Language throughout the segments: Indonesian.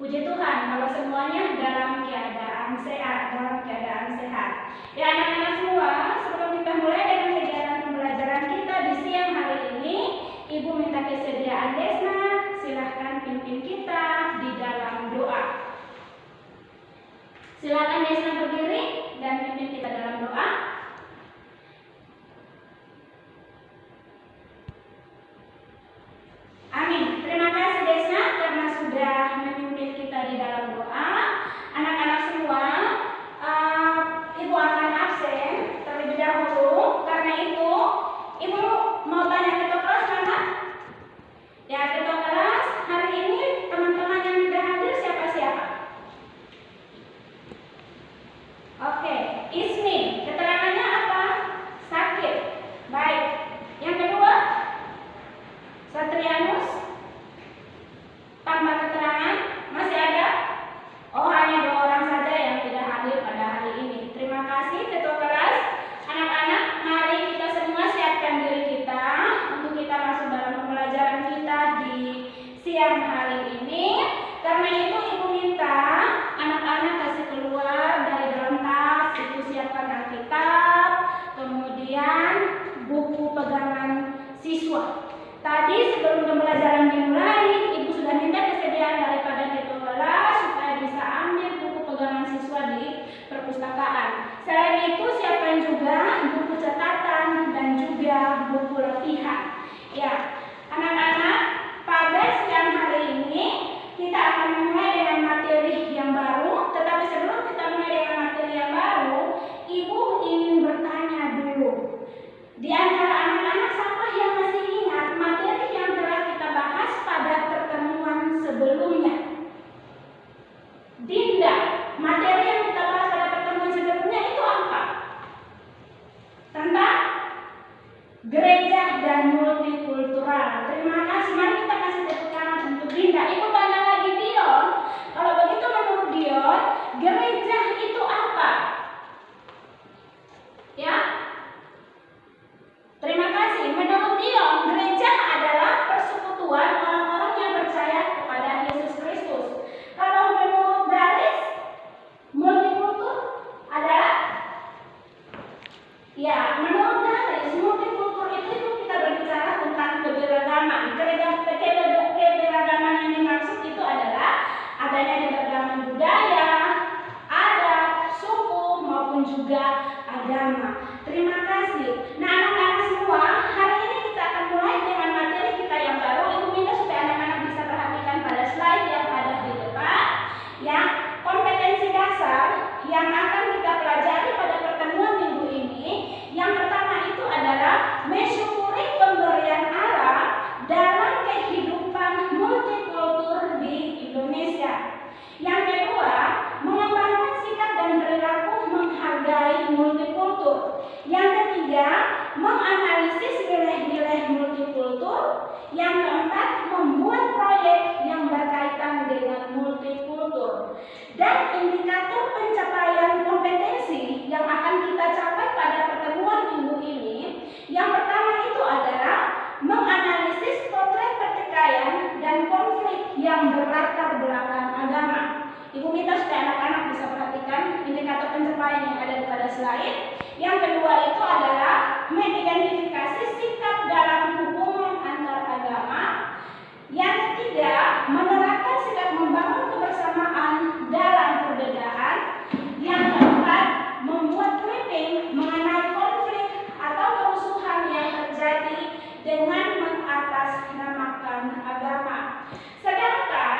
Puji Tuhan kalau semuanya dalam keadaan sehat. Ya anak-anak semua, sebelum kita mulai dengan kegiatan pembelajaran kita di siang hari ini, Ibu minta kesediaan Desna, silahkan pimpin kita di dalam doa. Silakan Desna berdiri dan pimpin kita dalam doa. Amin. Terima kasih Desna karena sudah memimpin kita di dalam doa. Anak-anak semua, Ibu akan absen terlebih dahulu. Karena itu, Ibu mau tanya ketua kelas mana? Ya, ketua kelas hari ini teman-teman yang sudah hadir siapa-siapa? Oke, Ismi, keterangannya apa? Sakit. Baik. Yang kedua, Satrianus, tanpa keterangan, masih ada? Oh, hanya 2 orang saja yang tidak hadir pada hari ini. Terima kasih ketua kelas. Anak-anak, mari kita semua siapkan diri kita untuk kita masuk dalam pembelajaran kita di siang hari ini. Karena itu Ibu minta anak-anak kasih keluar dari dalam tas, Ibu siapkan Alkitab, kemudian buku pegangan siswa. Tadi sebelum pembelajaran dimulai, Ibu sudah minta kesediaan daripada ketua kelas supaya bisa ambil buku pegangan siswa di perpustakaan. Selain itu siapkan juga buku catatan dan juga buku latihan. Ya, anak-anak, pada siang hari ini kita akan mulai dengan materi yang baru. Tetapi sebelum kita mulai dengan materi yang baru, Ibu ingin bertanya dulu. Di antara anak-anak siapa yang masih ingat materi yang telah kita bahas pada pertemuan sebelumnya? Dinda, materi yang kita bahas pada pertemuan sebelumnya itu apa? Tentang gereja dan multikultural. Terima kasih. Mari kita kasih tepuk tangan untuk Dinda. Ibu tanya lagi Dion. Kalau begitu menurut Dion, gereja itu apa? Ya? Terima kasih. Menurut Dion, gereja adalah persekutuan orang-orang yang percaya kepada Yesus Kristus. Kalau menurut Daris, multikultur adalah? Ya, menurut Daris, multikultur itu kita berbicara tentang keberagaman. Keberagaman yang dimaksud itu adalah adanya keberagaman budaya, adat, suku, maupun juga agama. Terima kasih. Nah, anak-anak semua, hari ini kita akan mulai dengan materi kita yang baru. Ibu minta supaya anak-anak bisa perhatikan pada slide yang ada di depan. Yang kompetensi dasar yang akan kita pelajari pada pertemuan minggu ini. Yang pertama itu adalah mensyukuri pemberian Allah dalam kehidupan multikultur di Indonesia. Yang kedua, mengembangkan sikap dan perilaku menghargai multikultur. Yang ketiga, menganalisis nilai-nilai multikultur. Yang keempat, membuat proyek yang berkaitan dengan multikultur. Dan indikator pencapaian kompetensi yang akan kita capai pada pertemuan minggu ini. Yang pertama itu adalah menganalisis potret pertikaian dan konflik yang berlatar belakang agama. Ibu minta supaya anak-anak bisa perhatikan indikator pencapaian yang ada pada slide. Yang kedua itu adalah mengidentifikasi sikap dalam hubungan antar agama. Yang ketiga, menerapkan sikap membangun kebersamaan dalam perbedaan. Yang keempat, membuat mapping mengenai konflik atau kerusuhan yang terjadi dengan mengatasnamakan agama. Sedangkan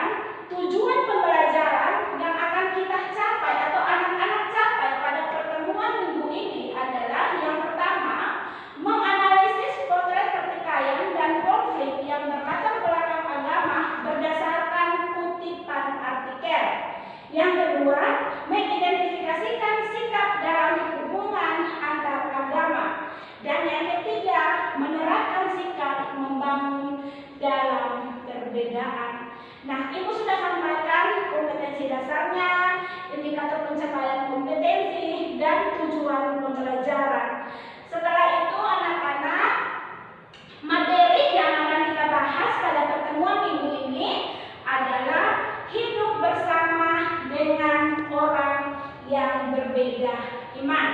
tujuan pembelajaran yang akan kita capai atau anak-anak capai pada pertemuan minggu ini adalah yang pertama, menganalisis potret pertikaian dan konflik yang berlatar belakang agama berbeda iman.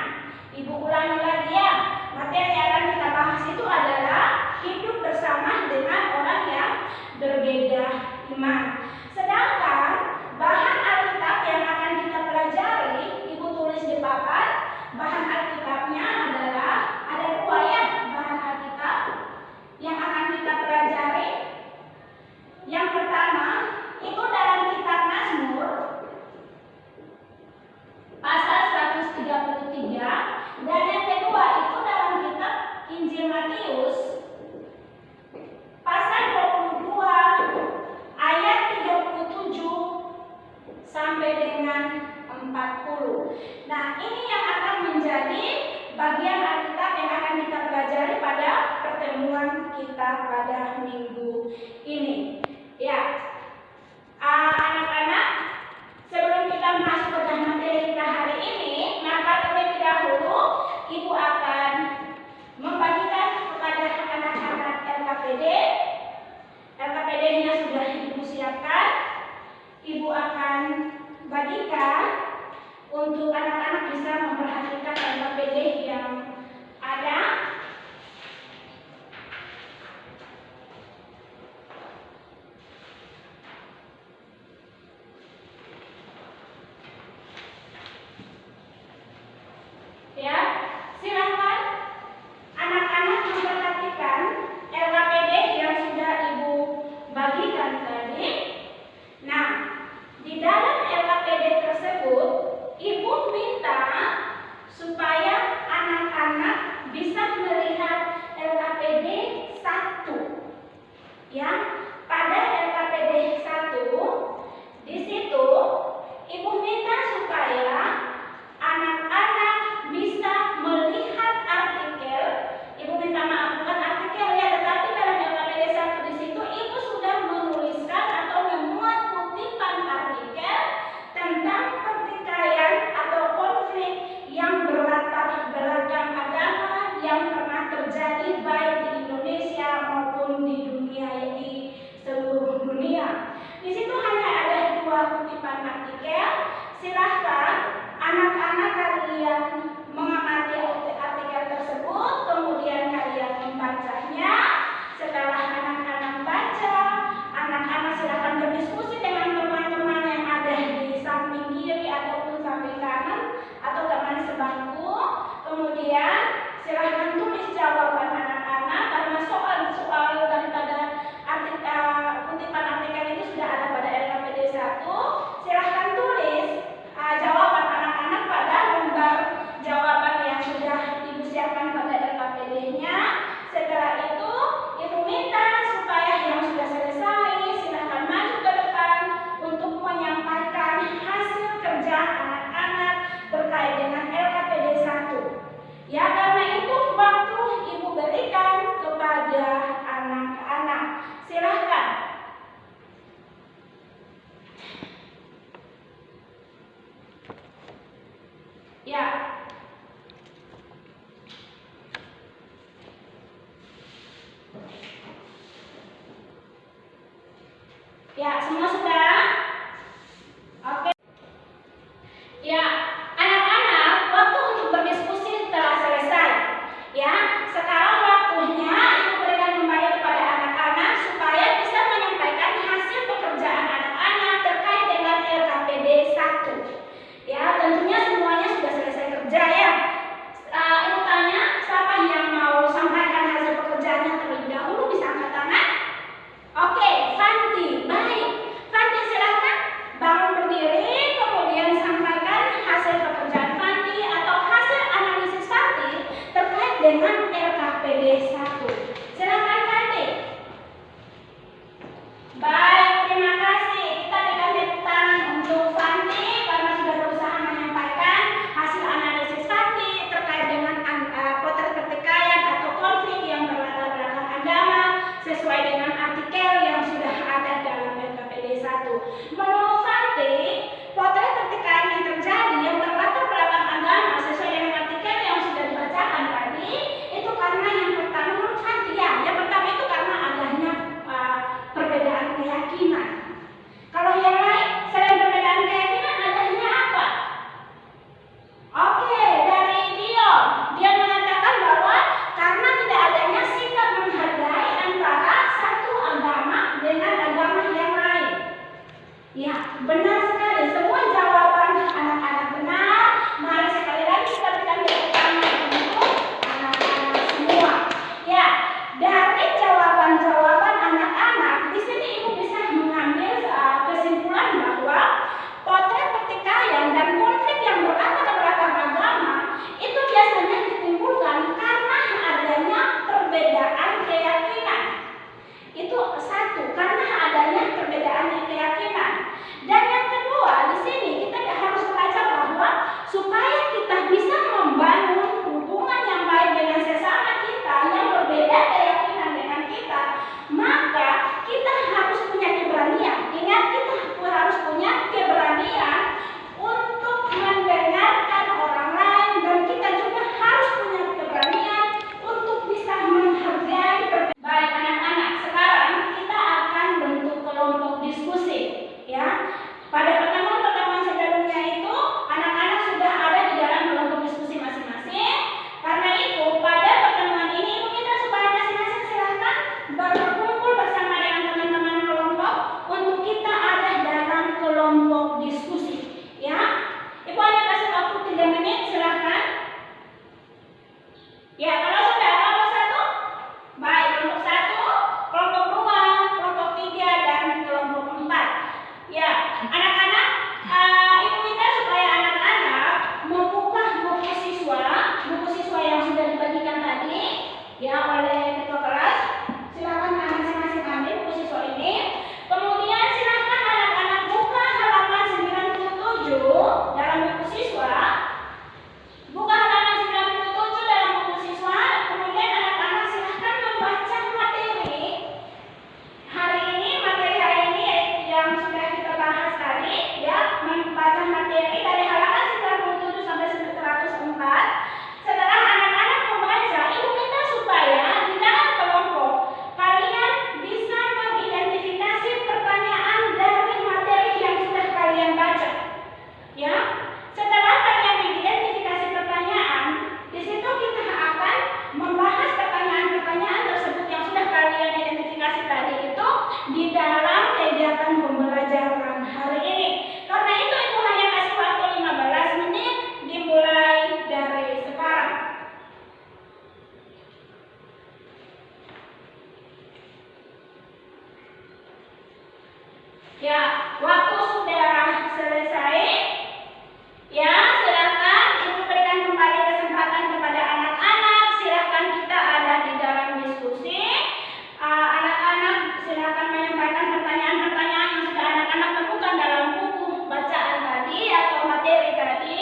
Ibu ulangi lagi ya, materi yang akan kita bahas itu adalah hidup bersama dengan orang yang berbeda iman. Sedangkan bahan Alkitab yang akan kita pelajari, Ibu tulis di papan. Bahan Alkitabnya adalah ada 2 ya, bahan Alkitab yang akan kita pelajari. Yang pertama itu dalam kitab Mazmur pasal 133, dan yang kedua itu dalam kitab Injil Matius pasal 22 ayat 37 sampai dengan 40. Nah, ini yang akan menjadi bagian Alkitab yang akan kita pelajari pada pertemuan kita pada minggu ini. Ya, anak-anak, sebelum kita masuk ke materi kita hari ini, maka terlebih dahulu Ibu akan membagikan kepada anak-anak LKPD. LKPD-nya sudah Ibu siapkan. Ibu akan bagikan untuk anak-anak bisa memperhatikan LKPD yang ada. Ya, silakan anak-anak memperhatikan LKPD yang sudah Ibu bagikan tadi. Nah, di dalam LKPD tersebut Ibu minta supaya anak-anak bisa melihat LKPD 1. Ya, pada LKPD 1 di situ Ibu minta supaya anak-anak bisa melihat artikel. Ibu minta maaf, bukan artikel ya, tetapi dalam LKPD 1 di situ Ibu sudah menuliskan atau memuat kutipan artikel tentang pertikaian atau konflik yang berlatar belakang agama yang pernah terjadi baik di Indonesia maupun di dunia, di seluruh dunia. Di situ hanya ada 2 kutipan artikel. Silahkan anak-anak kalian mengamati artikel tersebut, kemudian kalian membacanya. Setelah anak-anak baca, anak-anak silahkan berdiskusi dengan teman-teman yang ada di samping kiri ataupun samping kanan atau teman sebangku. Kemudian silahkan tulis jawaban anak-anak karena soal-soal daripada kutipan artikel itu sudah ada pada LKPD 1. Silahkan tulis jawaban anak-anak pada lembar jawaban yang sudah Ibu siapkan pada LKPD-nya. Setelah itu Ibu minta supaya yang sudah selesai silahkan maju ke depan untuk menyampaikan hasil kerja anak-anak terkait dengan LKPD 1. Ya, karena itu waktu Ibu berikan kepada anak-anak. Silahkan. Ya. Ya, semua sudah? Oke. Ya, anak-anak, waktu untuk berdiskusi telah selesai. Ya, sekarang waktunya Ibu berikan kembali kepada anak-anak supaya bisa menyampaikan hasil pekerjaan anak-anak terkait dengan LKPD 1. Ya, tentunya semuanya sudah selesai kerja ya. Ibu tanya, siapa yang mau sampaikan hasil pekerjaannya terlebih dahulu, bisa angkat tangan? Oke, Fanti, baik. Fanti silahkan bangun berdiri, kemudian sampaikan hasil pekerjaan Fanti atau hasil analisis Fanti terkait dengan LKPD 1. Silahkan Fanti. Baik, terima kasih. Kita berikan tepuk tangan untuk Fanti karena sudah berusaha menyampaikan hasil analisis Fanti terkait dengan potret pertikaian atau konflik yang berlatar belakang agama sesuai dengan artikel yang sudah ada dalam LKPD 1. Menurut Fanti, potret pertikaian yang terjadi yang berlatar belakang agama sesuai dengan artikel yang sudah dibacakan tadi itu karena yang pertama, menurut Fanti ya, yang pertama itu karena adanya perbedaan keyakinan. Kalau yang lain, selain perbedaan keyakinan adanya apa? Oke, Ya, benar sekali. Semua jawaban anak-anak benar. Mari sekali lagi kita berikan tepuk tangan untuk anak-anak semua. Ya, dari jawaban-jawaban anak-anak, di sini Ibu bisa mengambil kesimpulan bahwa potret pertikaian dan konflik yang berlatar belakang agama itu biasanya ditimbulkan karena adanya perbedaan keyakinan. Itu satu, karena adanya perbedaan keyakinan. Dan yang kedua, di sini kita harus belajar bahwa supaya kita bisa membangun hubungan yang baik dengan sesama kita yang berbeda keyakinan dengan kita, maka kita harus punya keberanian. Ingat, kita harus punya keberanian untuk mendengarkan orang lain, dan kita juga harus punya keberanian untuk bisa menghargai perbedaan. Baik anak-anak, sekarang kita akan bentuk kelompok diskusi, ya. Pada pertemuan-pertemuan sebelumnya itu anak-anak sudah ada di dalam kelompok diskusi masing-masing. Karena itu pada pertemuan ini Ibu minta supaya masing-masing silahkan berkumpul bersama dengan teman-teman kelompok untuk kita ada dalam kelompok diskusi, ya. Ibu hanya kasih waktu 3 menit, silahkan. Ya, kalau sudah kelompok 1, baik, kelompok 1, kelompok 2, kelompok 3, dan kelompok 4. Ya, anak-anak, Ibu minta supaya anak-anak membuka buku siswa yang sudah dibagikan tadi, ya, oleh ketua kelas. Silakan anak masing-masing ambil buku siswa ini. Kemudian silakan anak-anak buka halaman 97 dalam buku siswa. Buka halaman 97 dalam buku siswa. Kemudian anak-anak silahkan membaca materi hari ini yang sudah kita bahas tadi, ya, membaca materi dari halaman 97 sampai 104. Setelah anak-anak membaca, Ibu minta supaya di dalam kelompok kalian bisa mengidentifikasi pertanyaan dari materi yang sudah kalian baca, ya. Setelah kalian mengidentifikasi pertanyaan, di situ kita akan membahas pertanyaan-pertanyaan tersebut yang sudah kalian identifikasi tadi itu di dalam kegiatan pembelajaran hari ini. Karena itu Ibu hanya kasih waktu 15 menit, dimulai dari sekarang. Ya, waktu sudah selesai. Ya, silakan Ibu berikan kembali kesempatan kepada anak-anak. Silakan kita ada di dalam diskusi. Anak-anak silakan menyampaikan pertanyaan-pertanyaan yang sudah anak-anak temukan dalam buku bacaan tadi atau materi tadi.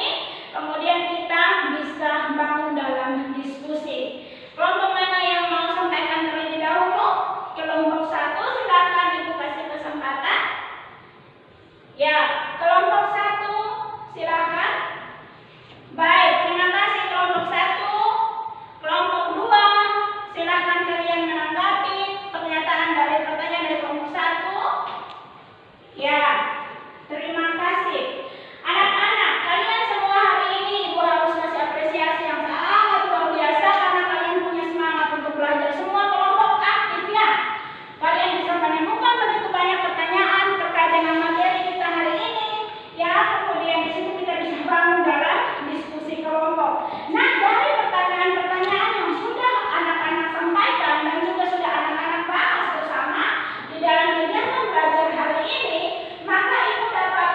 Kemudian kita bisa bangun dalam diskusi. Kelompok mana yang mau sampaikan terlebih dahulu? Kelompok 1, silakan Ibu kasih kesempatan. Ya, kelompok 1, silakan. Baik, terima kasih kelompok 1. Kelompok 2, silakan kalian menanggapi pernyataan dari pertanyaan dari kelompok 1. Ya, terima kasih. Anak-anak, kalian semua hari ini Ibu harus kasih apresiasi yang sangat luar biasa karena kalian punya semangat untuk belajar. Semua kelompok aktif, ya. Kalian bisa menemukan begitu banyak pertanyaan terkait dengan materi kita hari ini, ya. Kemudian di situ kita bisa bangun dalam diskusi kelompok. Nah, dari pertanyaan-pertanyaan yang sudah anak-anak sampaikan dan juga sudah anak-anak bahas bersama di dalam kegiatan belajar hari ini, maka Ibu dapat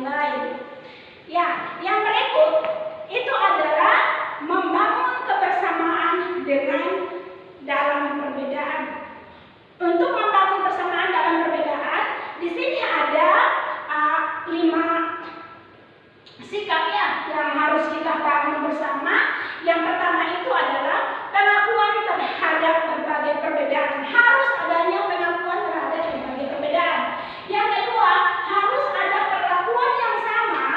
lain-lain. Ya, yang berikut itu adalah membangun kebersamaan dengan dalam perbedaan. Untuk membangun persamaan dalam perbedaan, di sini ada 5 sikap yang harus kita bangun bersama. Yang pertama itu adalah pengakuan terhadap berbagai perbedaan. Harus adanya pengakuan terhadap berbagai perbedaan. Yang kedua, harus ada perlakuan yang sama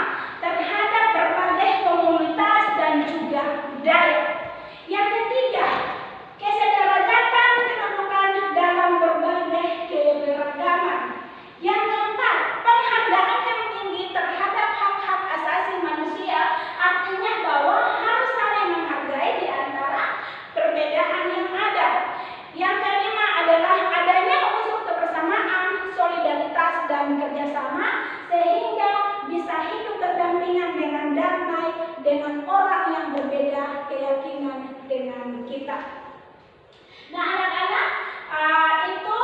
terhadap berbagai komunitas dan juga budaya. Yang ketiga, kesederajatan kedudukan dalam berbagai keberagaman. Yang keempat, penghargaan yang tinggi terhadap hak-hak asasi manusia, artinya bahwa harus saling menghargai di antara perbedaan yang ada. Yang kelima adalah adanya unsur kebersamaan, solidaritas dan kerjasama sehingga bisa hidup berdampingan dengan damai dengan orang yang berbeda keyakinan dengan kita. Nah, anak-anak, itu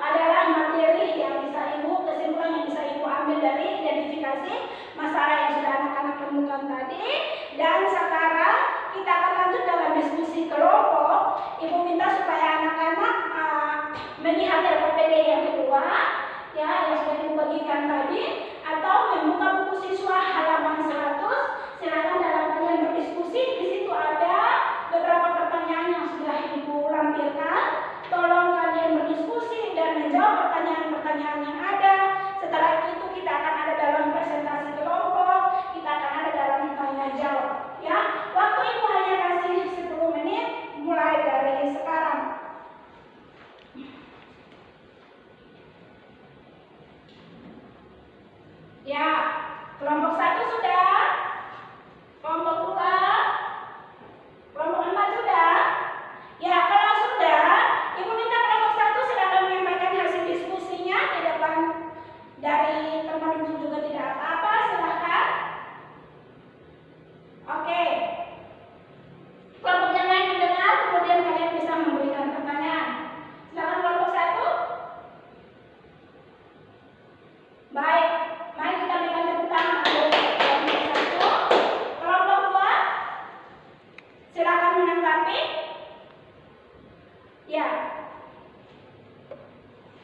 adalah materi yang bisa Ibu, kesimpulan yang bisa Ibu ambil dari identifikasi masalah yang sudah anak-anak temukan tadi. Dan sekarang kita akan lanjut dalam diskusi kelompok. Ibu minta supaya anak-anak melihat RPPD yang kedua, ya, yang sudah Ibu bagikan tadi, atau membuka buku siswa halaman 100. Silakan dalam kalian berdiskusi. Di situ ada beberapa pertanyaan yang sudah Ibu lampirkan. Tolong kalian berdiskusi dan menjawab pertanyaan-pertanyaan yang ada. Setelah itu kita akan ada dalam presentasi kelompok, kita akan ada dalam tanya jawab. Ya, waktu Ibu hanya kasih 10 menit mulai dari sekarang. Ya, kelompok 1 sudah, kelompok 2, kelompok 4 sudah. Ya, kalau sudah, Ibu minta kelompok 1 silakan menyampaikan hasil diskusinya di depan dari teman Ibu juga tidak apa-apa, silahkan. Oke. Kelompok yang lain mendengar, kemudian kalian bisa memberikan pertanyaan. Silakan kelompok 1. Baik, mari kita berikan tepuk tangan untuk kelompok 1. Kelompok 2, silakan menanggapi. Ya.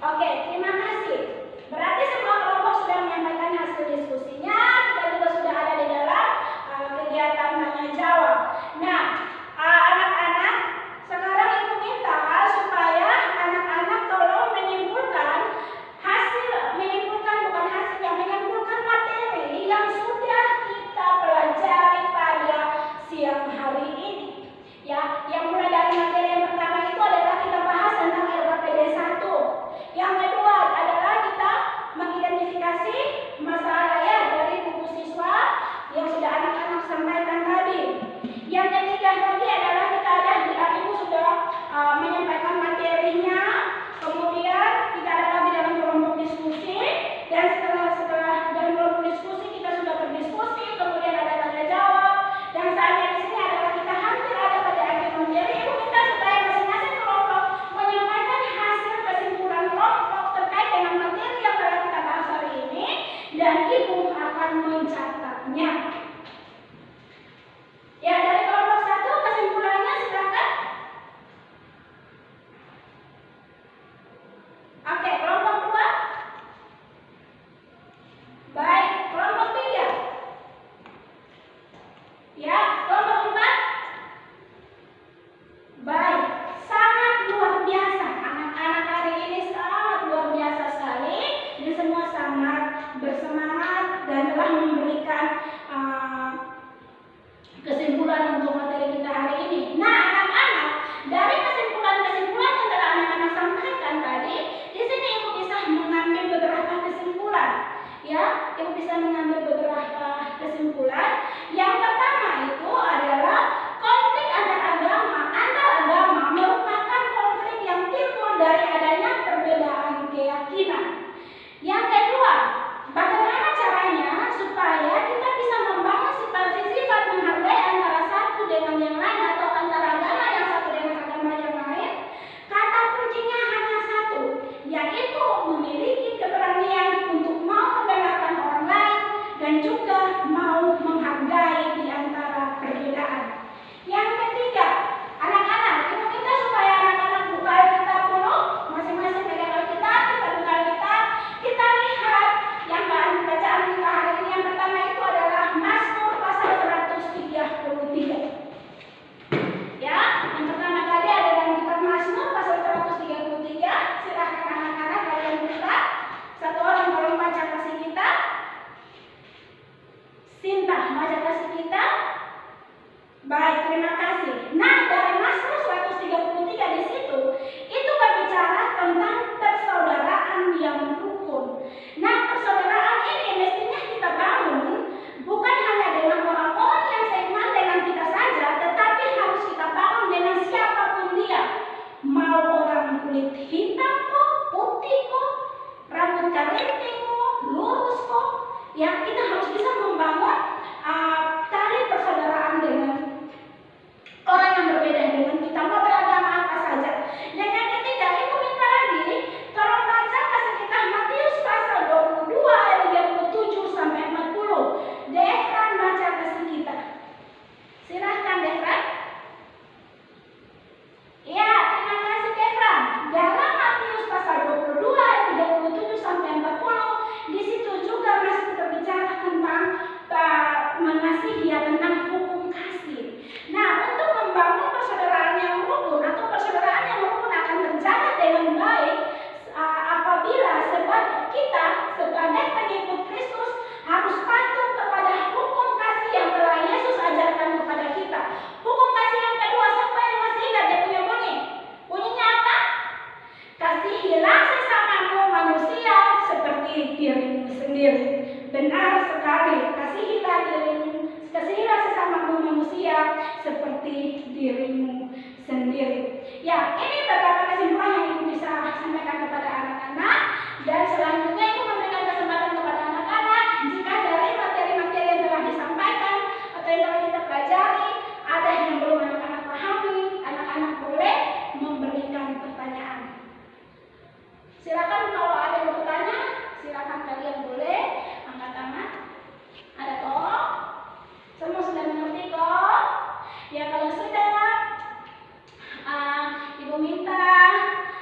Oke, terima kasih. Berarti semua kelompok sudah menyampaikan hasil diskusinya. Kita juga sudah ada di dalam kegiatan tanya jawab. Nah, anak-anak, sekarang Ibu minta supaya anak-anak tolong menyimpulkan menyimpulkan materi yang sudah kita pelajari pada siang hari ini. Ya, yang mulai dari materi yang pertama itu adalah kita bahas tentang RPPD 1. Yang kedua adalah kita mengidentifikasi masalah ya dari buku siswa yang sudah anak-anak sampaikan tadi. Yang ketiga tadi adalah kita ada di Ibu sudah menyampaikan materinya. Kemudian kita ada lagi dalam kelompok diskusi, dan setelah dalam kelompok diskusi kita sudah berdiskusi, kemudian ada tanya jawab, dan saatnya di sini adalah kita hampir ada pada akhir materi. Ibu minta supaya masing-masing kelompok menyampaikan hasil kesimpulan kelompok terkait dengan materi yang telah kita bahas hari ini, dan Ibu akan mencatatnya. Ya, dari kelompok 1 kesimpulannya silakan. Oke, kelompok 2. Baik, kelompok 3. Ya, kelompok 4. Baik, sangat luar biasa. Anak-anak hari ini sangat luar biasa sekali. Ini semua sangat bersemangat dan telah memberikan kesimpulan untuk materi kita hari ini. Nah, anak-anak, dari kesimpulan-kesimpulan yang telah anak-anak sampaikan tadi, di sini Ibu bisa mengambil beberapa kesimpulan. Ya, Ibu bisa mengambil beberapa kesimpulan. Yang pertama itu adalah konflik antar agama merupakan konflik yang timbul dari adanya perbedaan keyakinan. Yang kedua, bagaimana caranya supaya kita bisa membangun sifat menghargai antara satu dengan yang lain atau antara agama yang satu dengan agama yang lain? Kata kuncinya hanya satu, yaitu memiliki keberanian untuk mau mendengarkan orang lain kita sebagai pengikut Kristus harus patuh kepada hukum kasih yang telah Yesus ajarkan kepada kita. Hukum kasih yang kedua, siapa yang masih ingat dia punya bunyi? Bunyinya apa? Kasihilah sesamamu manusia seperti dirimu sendiri. Benar sekali, kasihilah sesamamu manusia seperti dirimu sendiri. Ya, ini beberapa kesimpulan yang Ibu bisa sampaikan kepada anak-anak. Dan selanjutnya Ibu memberikan kesempatan kepada anak-anak, jika dari materi-materi yang telah disampaikan atau yang telah kita pelajari ada yang belum anak-anak pahami, anak-anak boleh memberikan pertanyaan. Silakan kalau ada yang bertanya, silakan kalian boleh angkat tangan. Ada kok? Semua sudah mengerti kok? Ya kalau sudah, Ibu minta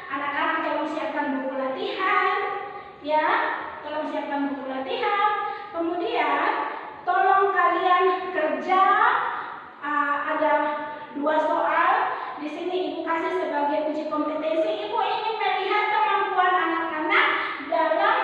anak-anak tolong siapkan buku latihan, ya, tolong siapkan buku latihan. Kemudian tolong kalian kerja, ada 2 soal. Di sini Ibu kasih sebagai uji kompetensi. Ibu ingin melihat kemampuan anak-anak dalam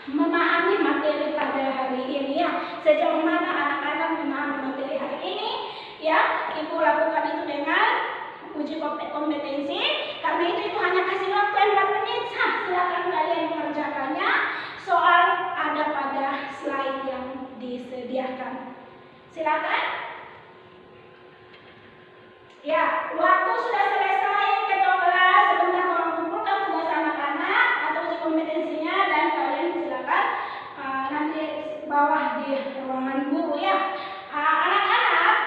memahami materi pada hari ini, ya. Sejauh mana anak-anak memahami materi hari ini, ya. Ibu lakukan itu dengan uji kompetensi. Karena itu Ibu hanya kasih waktu 4 menit. Silakan kalian mengerjakannya. Soal ada pada slide yang disediakan. Silakan. Ya, waktu sudah selesai. Ketua kelas sebentar tolong kumpulkan tugas anak-anak atau uji kompetensinya dan kalian silakan nanti bawah di ruangan guru, ya. Anak-anak,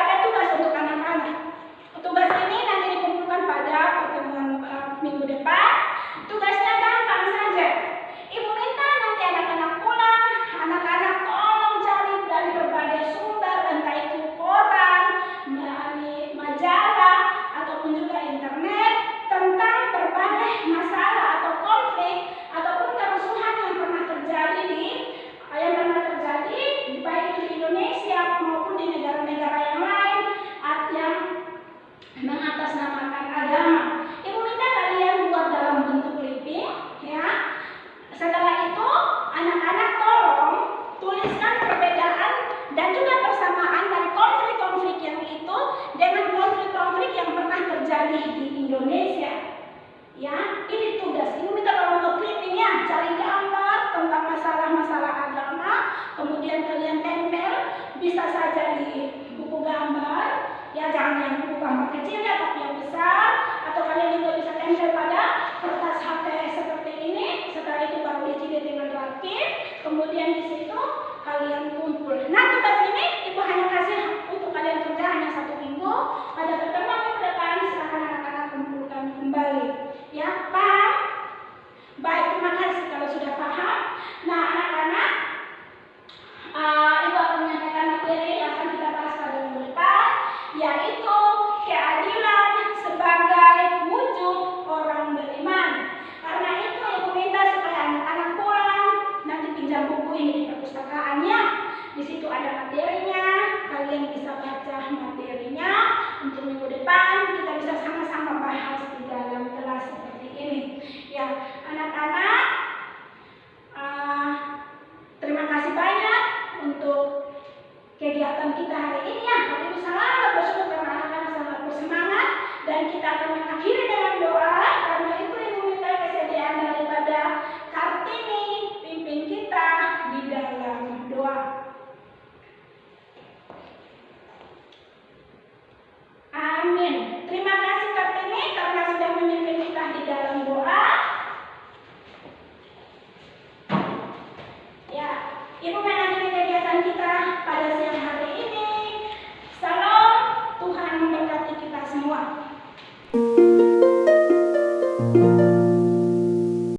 ada tugas untuk anak-anak. Tugas ini nanti dikumpulkan pada pertemuan minggu depan. Tugasnya gampang saja. Ibu minta nanti anak-anak pulang, anak-anak tolong cari dari berbagai sumber, entah itu koran, majalah, ataupun juga internet, tentang berbagai masalah atau konflik ataupun kerusuhan yang pernah terjadi baik itu di Indonesia maupun di negara-negara yang lain yang mengatasnamakan agama. Ibu minta kalian buat dalam bentuk clipping, ya. Setelah itu anak-anak tolong tuliskan perbedaan dan juga persamaan dari konflik-konflik yang itu dengan konflik-konflik yang pernah terjadi di Indonesia. Ya, ini tugas. Ibu minta tolong clipping, ya, cari gambar tentang masalah-masalah agama, kemudian kalian tempel, bisa saja di buku gambar, ya, jangan yang buku gambar kecil, ya, tapi yang besar, atau kalian juga bisa tempel pada kertas HP seperti ini. Setelah itu baru dijilid dengan rapi, kemudian di situ kalian kumpul. Nah, tugas ini Ibu hanya kasih untuk kalian kerja hanya 1 minggu. Pada pertemuan minggu depan silakan anak-anak kumpulkan kembali. Ya, paham? Baik, terima kasih kalau sudah paham. Nah, anak-anak, Ibu akan menyampaikan materi yang akan kita bahas pada minggu depan, yaitu keadilan sebagai wujud orang beriman. Karena itu Ibu minta supaya anak-anak pulang, nanti pinjam buku ini di perpustakaannya. Di situ ada materinya, kalian bisa baca materinya. Untuk minggu depan kita bisa sama-sama bahas di dalam kelas seperti ini. Ya, anak-anak, terima kasih banyak untuk kegiatan kita hari ini, ya. Ibu sangat bersyukur karena anak-anak sangat bersemangat dan kita akan mengakhiri dengan doa. Karena itu Ibu minta kesediaan daripada Kartini, pimpin kita di dalam doa. Amin. Terima kasih Kartini karena sudah memimpin kita di dalam doa. Ya, Ibu